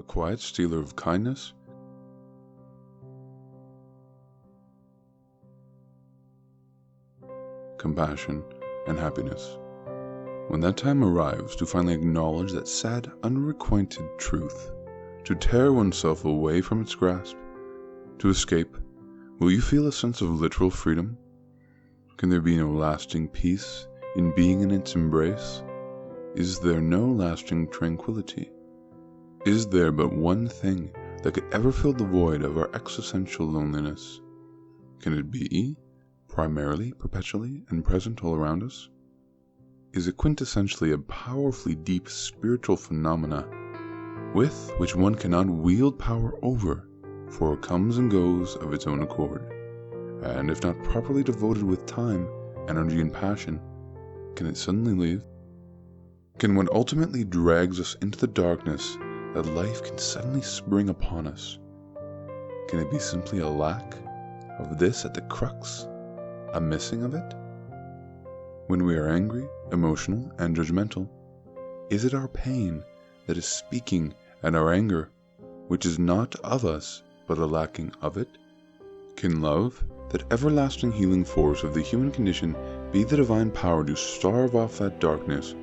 quiet stealer of kindness, compassion, and happiness. When that time arrives to finally acknowledge that sad, unrequited truth, to tear oneself away from its grasp, to escape, will you feel a sense of literal freedom? Can there be no lasting peace in being in its embrace? Is there no lasting tranquility? Is there but one thing that could ever fill the void of our existential loneliness? Can it be, primarily, perpetually, and present all around us? Is it quintessentially a powerfully deep spiritual phenomena with which one cannot wield power over, for it comes and goes of its own accord, and if not properly devoted with time, energy, and passion, can it suddenly leave? Can what ultimately drags us into the darkness that life can suddenly spring upon us? Can it be simply a lack of this at the crux, a missing of it? When we are angry, emotional, and judgmental, is it our pain that is speaking and our anger, which is not of us, but a lacking of it? Can love, that everlasting healing force of the human condition, be the divine power to starve off that darkness,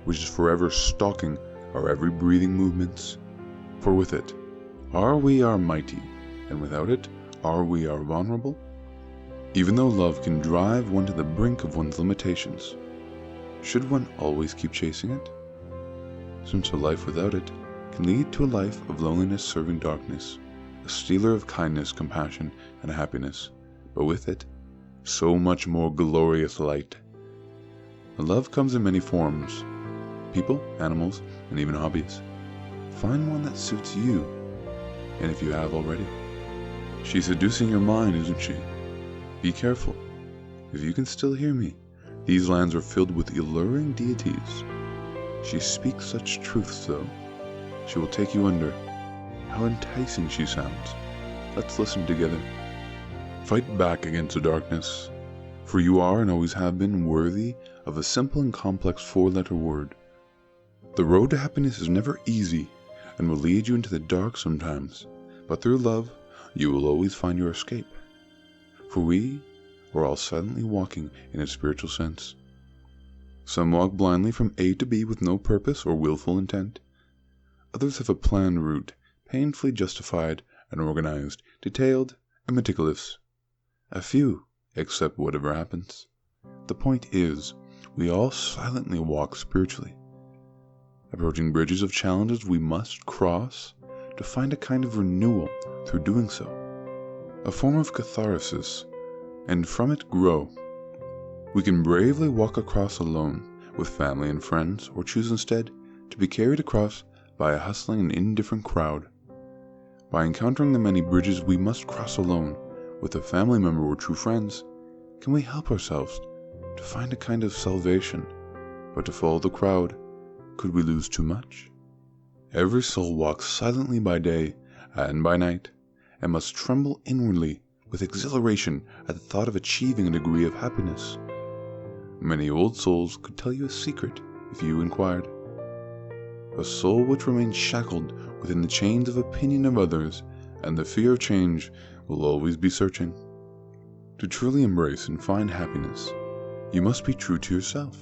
which is forever stalking our every breathing movements? For with it, are we our mighty, and without it, are we our vulnerable? Even though love can drive one to the brink of one's limitations, should one always keep chasing it? Since a life without it can lead to a life of loneliness serving darkness, a stealer of kindness, compassion, and happiness, but with it, so much more glorious light. Love comes in many forms: people, animals, and even hobbies. Find one that suits you, and if you have already. She's seducing your mind, isn't she? Be careful. If you can still hear me, these lands are filled with alluring deities. She speaks such truths, though. She will take you under. How enticing she sounds. Let's listen together. Fight back against the darkness, for you are and always have been worthy of a simple and complex four-letter word. The road to happiness is never easy and will lead you into the dark sometimes, but through love, you will always find your escape. For we are all silently walking in a spiritual sense. Some walk blindly from A to B with no purpose or willful intent. Others have a planned route, painfully justified and organized, detailed and meticulous. A few accept whatever happens. The point is, we all silently walk spiritually, approaching bridges of challenges we must cross to find a kind of renewal through doing so, a form of catharsis, and from it grow. We can bravely walk across alone with family and friends, or choose instead to be carried across by a hustling and indifferent crowd. By encountering the many bridges we must cross alone with a family member or true friends, can we help ourselves to find a kind of salvation? But to follow the crowd, could we lose too much? Every soul walks silently by day and by night, and must tremble inwardly with exhilaration at the thought of achieving a degree of happiness. Many old souls could tell you a secret if you inquired. A soul which remains shackled within the chains of opinion of others and the fear of change will always be searching. To truly embrace and find happiness, you must be true to yourself.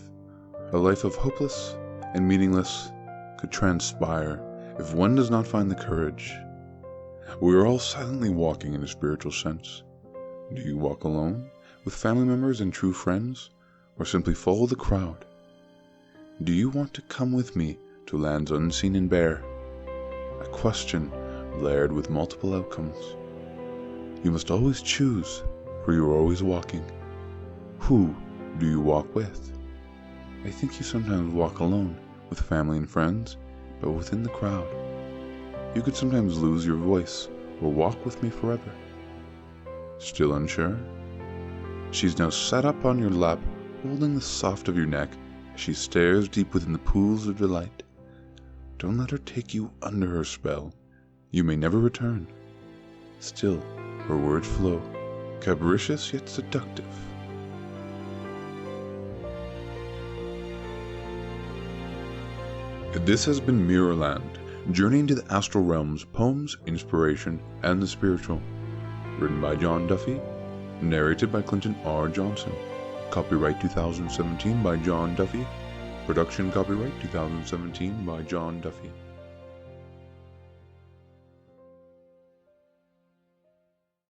A life of hopeless and meaningless could transpire if one does not find the courage. We are all silently walking in a spiritual sense. Do you walk alone, with family members and true friends, or simply follow the crowd? Do you want to come with me to lands unseen and bare? A question layered with multiple outcomes. You must always choose, for you are always walking. Who do you walk with? I think you sometimes walk alone, with family and friends, but within the crowd. You could sometimes lose your voice, or walk with me forever. Still unsure? She's now sat up on your lap, holding the soft of your neck as she stares deep within the pools of delight. Don't let her take you under her spell. You may never return. Still, her words flow, capricious yet seductive. This has been Mirrorland, Journey into the Astral Realms, Poems, Inspiration, and the Spiritual. Written by John Duffy. Narrated by Clinton R. Johnson. Copyright 2017 by John Duffy. Production copyright 2017 by John Duffy.